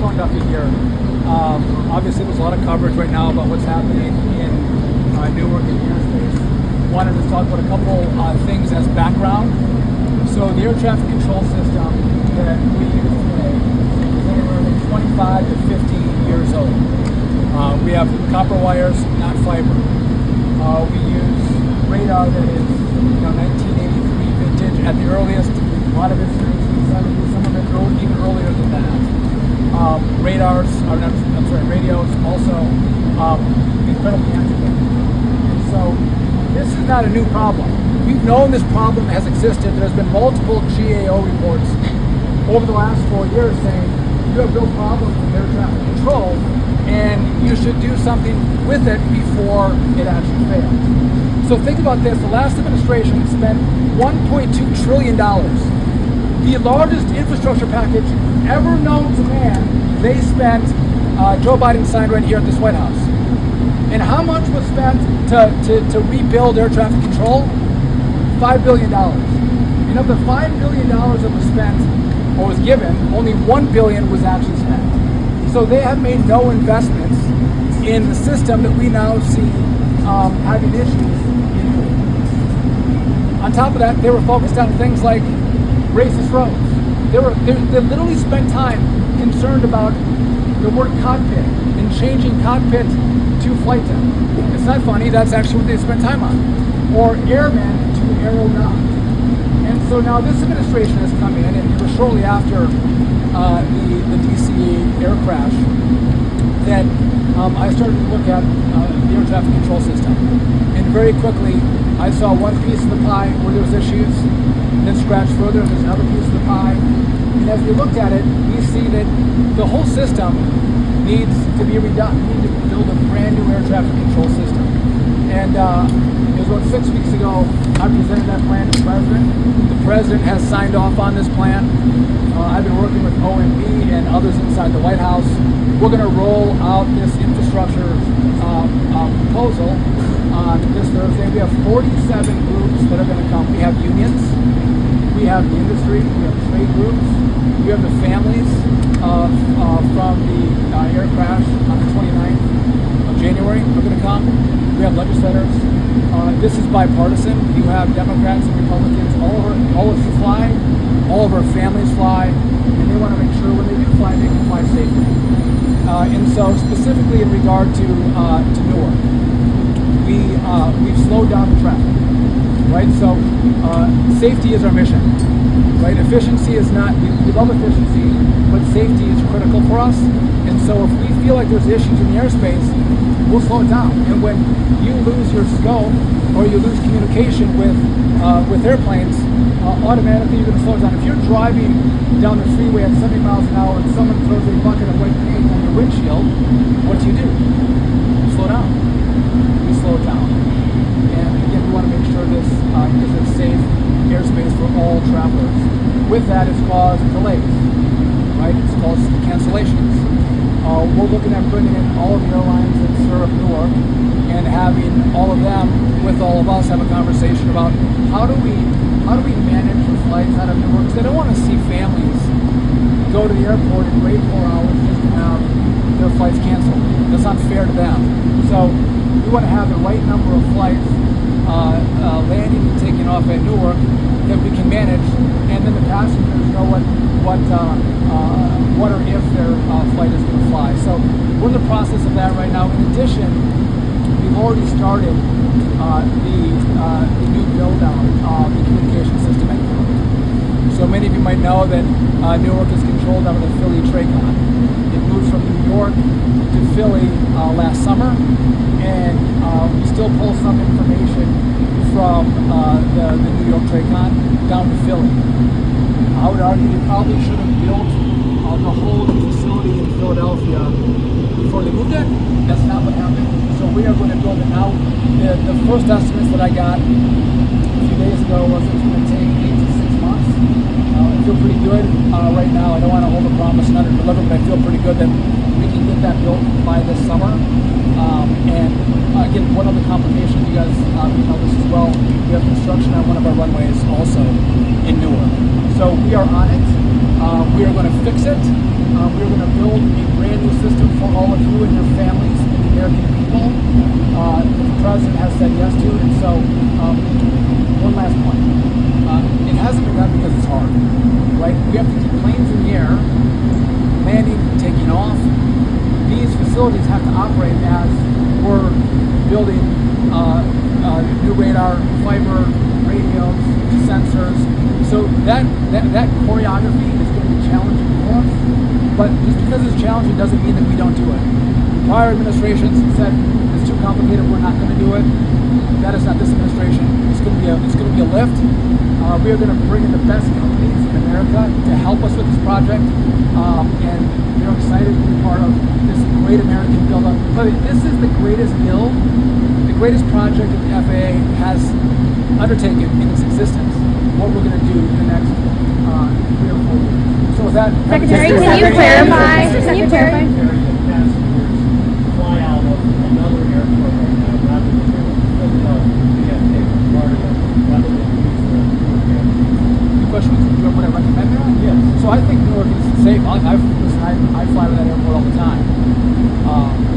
Sean Duffy here. Obviously, there's a lot of coverage right now about what's happening in Newark and airspace. Wanted to talk about a couple things as background. So the air traffic control system that we use today is anywhere from 25 to 50 years old. We have copper wires, not fiber. We use radar that is 1983 vintage at the earliest. A lot of it's 1970s, some of it even earlier than that. Radios also incredibly antiquated. And so this is not a new problem. We've known this problem has existed. There's been multiple GAO reports over the last 4 years saying you have real problems with air traffic control and you should do something with it before it actually fails. So think about this. The last administration spent $1.2 trillion. The largest infrastructure package ever known to man, they spent, Joe Biden signed right here at this White House. And how much was spent to rebuild air traffic control? $5 billion. And of the $5 billion that was spent or was given, only $1 billion was actually spent. So they have made no investments in the system that we now see having issues in. On top of that, they were focused on things like racist roads. They literally spent time concerned about the word cockpit and changing cockpit to flight deck. It's not funny, that's actually what they spent time on. Or airmen to aeronaut. And so now this administration has come in, and it was shortly after the DC air crash that I started to look at the air traffic control system. And very quickly, I saw one piece of the pie where there was issues, then scratched further, there's another piece of the pie. And as we looked at it, we see that the whole system needs to be redone. We need to build a brand new air traffic control system. And it was about 6 weeks ago, I presented that plan to the President. The President has signed off on this plan. I've been working with OMB and others inside the White House. We're going to roll out this infrastructure proposal on this Thursday. We have 47 groups that are going to come. We have unions, we have the industry, we have trade groups, we have the families from the air crash on the 29th of January are going to come. We have legislators. This is bipartisan. You have Democrats and Republicans. All of you fly. All of our families fly, and they want to make sure when they do fly, they can fly safely. And so, specifically in regard to Newark, we've slowed down the traffic. Right. So, safety is our mission. Right. Efficiency is not. We love efficiency, but safety is critical for us. And so, if we feel like there's issues in the airspace, we'll slow it down. And when you lose your scope or you lose communication with airplanes, automatically you're going to slow it down. If you're driving down the freeway at 70 miles an hour and someone throws a bucket of white paint on your windshield, what do? You slow down. We slow it down. And again, we want to make sure this is a safe airspace for all travelers. With that, it's caused delays. Right? It's caused cancellations. We're looking at bringing in all of the airlines that serve Newark and having all of them with all of us have a conversation about how do we manage the flights out of Newark, because they don't want to see families go to the airport and wait 4 hours just to have their flights canceled. That's not fair to them. So we want to have the right number of flights landing and taking off at Newark that we can manage, and then the passengers know what or if their flight is going to fly. So we're in the process of that right now. In addition, we've already started the new build-out of the communication system at Newark. So many of you might know that Newark is controlled out of the Philly Tracon. It moved from New York to Philly last summer, and we still pull some information from the New York Tracon down to Philly. I would argue they probably should have built the whole facility in Philadelphia before they moved it. That's not what happened. So we are going to build it now. The first estimates that I got a few days ago was it's going to take 8 to 6 months. I feel pretty good right now. I don't want to overpromise and underdeliver, but I feel pretty good that we can get that built by this summer. And again, one other complication, you guys know this as well, we have construction on one of our runways also in Newark. So we are on it. We are going to fix it. We are going to build a brand new system for all of you and your families and the American people. The president has said yes to it. And so, one last point. It hasn't been done because it's hard, right? We have to keep planes in the air, landing, taking off. These facilities have to operate as we're building new radar, fiber, radios, sensors. So that choreography is going to be challenging for us. But just because it's challenging doesn't mean that we don't do it. Prior administrations said it's too complicated, we're not going to do it. That is not this administration. It's going to be a lift. We are going to bring in the best companies in America to help us with this project, and we're excited to be part of this great American build-up. But this is the greatest build, the greatest project that the FAA has undertaken in its existence. What we're going to do in the next 3 or 4 years. So with that, Secretary, can you clarify? Can you clarify? Fly out of another airport right now rather than Philadelphia, rather than the question is, would I recommend that? Yes. So I think Newark is safe. I fly to that airport all the time.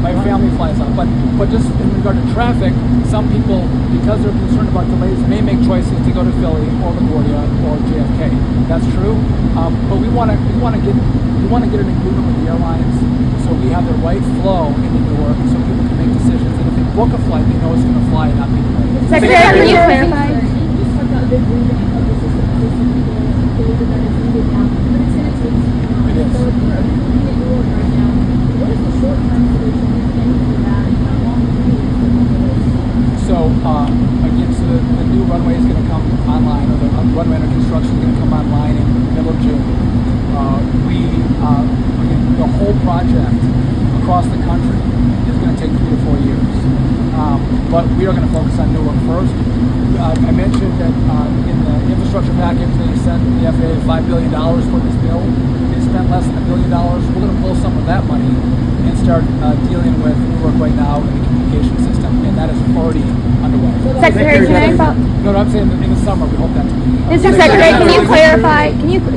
My family flies out, but just in regard to traffic, some people, because they're concerned about delays, may make choices to go to Philly or LaGuardia or JFK. That's true, but we want to get an agreement with the airlines so we have the right flow into Newark, so people can make decisions. And if they book a flight, they know it's going to fly and not be delayed. Secretary, can you clarify? You just talked about the agreement of the system. I believe that is needed now, but it's going to take some time. It is. So if you're looking at Newark right now, what is the short-term solution, if any, for that, and how long do you need to implement it? So again, so the new runway is going to come online, or the runway under construction is going to come online in the middle of June. Again, the whole project across the country is going to take 3 to 4 years. But we are going to focus on Newark first. I mentioned that in the infrastructure package they sent the FAA $5 billion for this bill. They spent less than $1 billion. We're going to pull some of that money and start dealing with Newark right now in the communication system, and that is already underway. Secretary, can I follow? No, I'm saying in the summer we hope that to be. Mr. Secretary, can you clarify?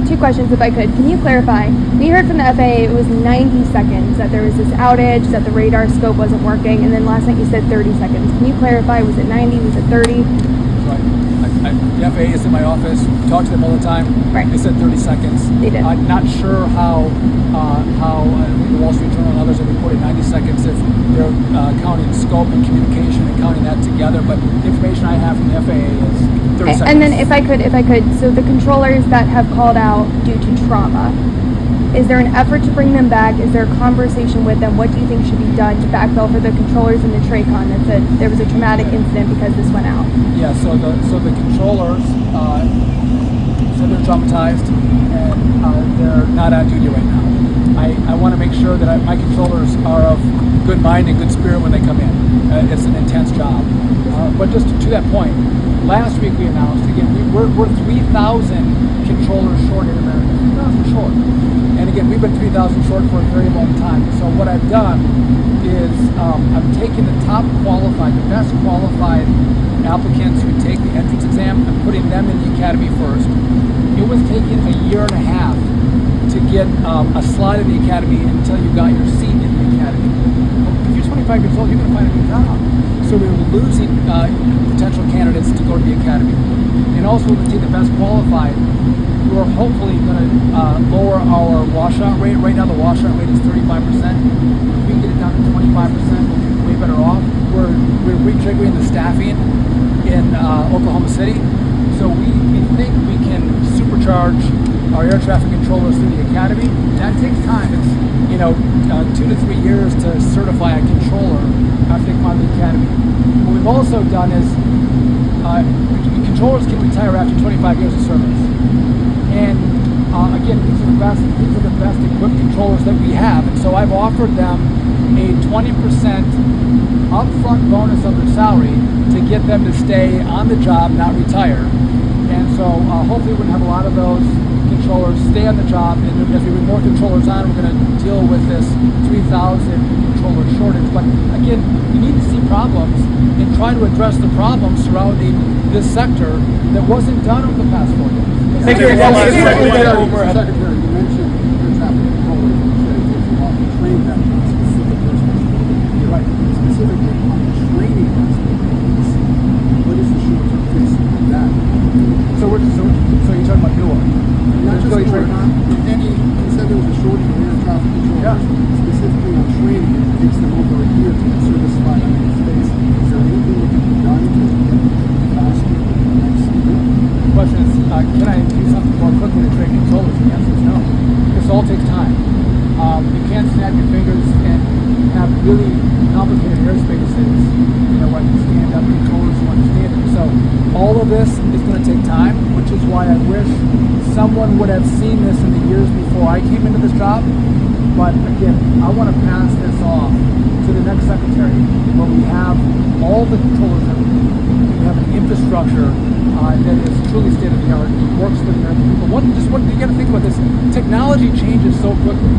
Two questions, if I could. Can you clarify? We heard from the FAA it was 90 seconds that there was this outage, that the radar scope wasn't working, and then last night you said 30 seconds. Can you clarify? Was it 90? Was it 30? Right. The FAA is in my office. We talk to them all the time. Right. They said 30 seconds. They did. I'm not sure how the Wall Street Journal and others are reporting 90 seconds if they're counting scope and communication and counting that together. But the information I have from the FAA is 30 seconds. And then if I could, so the controllers that have called out due to trauma, is there an effort to bring them back? Is there a conversation with them? What do you think should be done to backfill for the controllers in the TRACON that said there was a traumatic incident because this went out? Yeah, so the controllers said they're traumatized and they're not on duty right now. I want to make sure that my controllers are of good mind and good spirit when they come in. It's an intense job. But just to that point, last week we announced, again, we're 3,000 controllers short in America. 3,000 short. And again, we've been 3,000 short for a very long time. So what I've done is I'm taking the top qualified, the best qualified applicants who take the entrance exam and putting them in the academy first. It was taking a year and a half to get a slot in the academy until you got your seat in the academy. If you're 25 years old, you're going to find a new job. So we were losing potential candidates to go to the academy. And also, when we take the best qualified, we're hopefully going to lower our washout rate. Right now, the washout rate is 35%. If we can get it down to 25%, we'll be way better off. We're rejiggering the staffing in Oklahoma City. So we think we can supercharge our air traffic controllers through the academy. That takes time. It's 2 to 3 years to certify a controller after they come out of the academy. What we've also done is controllers can retire after 25 years of service. And again, these are the best equipped controllers that we have. And so I've offered them a 20% upfront bonus of their salary to get them to stay on the job, not retire. And so hopefully we're going to have a lot of those controllers stay on the job, and as we bring more controllers on, we're going to deal with this 3,000 controller shortage. But again, you need to see problems and try to address the problems surrounding this sector that wasn't done over the past 4 years. Secretary, you mentioned more quickly to trade controllers? The answer is no. This all takes time. You can't snap your fingers and have really complicated airspaces, where you stand up controllers who understand it. So all of this is going to take time, which is why I wish someone would have seen this in the years before I came into this job. But again, I want to pass this off to the next secretary, where we have all the controllers that we need. We have an infrastructure that is truly state of the art. It works for the American people. You got to think about this. Technology changes so quickly.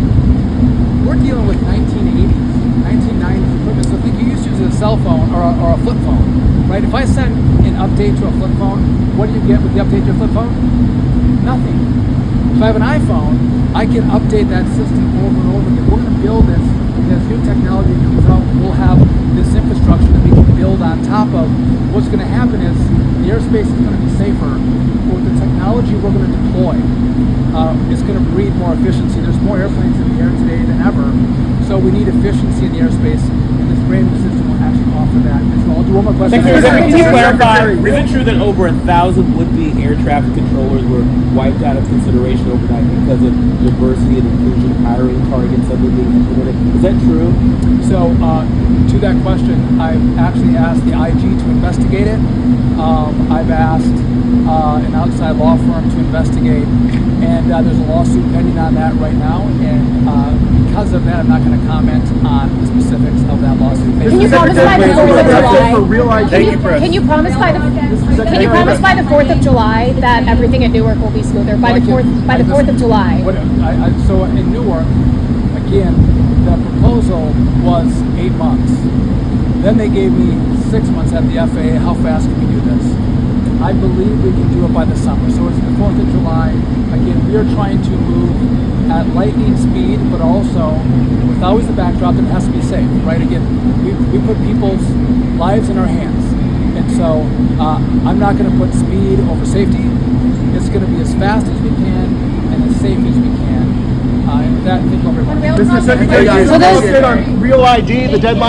We're dealing with 1980s, 1990s equipment. So think you used to use a cell phone or a flip phone, right? If I send an update to a flip phone, what do you get with the update to a flip phone? Nothing. If I have an iPhone, I can update that system over and over again. We're going to build this. As new technology comes out, we'll have this infrastructure that we can build on top of. What's going to happen is the airspace is going to be safer. With the technology we're going to deploy, it's going to breed more efficiency. There's more airplanes in the air today than ever, so we need efficiency in the airspace, and this brand new system will actually offer that. And so I'll do one more question. Can you clarify? Is it true that over 1,000 would-be air traffic controllers were wiped out of consideration overnight because of diversity and inclusion hiring targets that were being implemented? Is that true? So, to that question, I've actually asked the IG to investigate it. I've asked an outside law firm to investigate, and there's a lawsuit pending on that right now. And because of that, I'm not going to comment on the specifics of that lawsuit. Can you promise by the 4th of July? Can you promise by the 4th of July that everything at Newark will be smoother by the 4th of July? So in Newark, again, the proposal was 8 months. Then they gave me 6 months at the FAA. How fast can we do this? I believe we can do it by the summer. So it's the 4th of July. Again, we are trying to move at lightning speed, but also with always the backdrop that it has to be safe, right? Again, we put people's lives in our hands. And so I'm not going to put speed over safety. It's going to be as fast as we can and as safe as we can. And with that, thank you everyone. Mr. Secretary, on Real ID, the deadline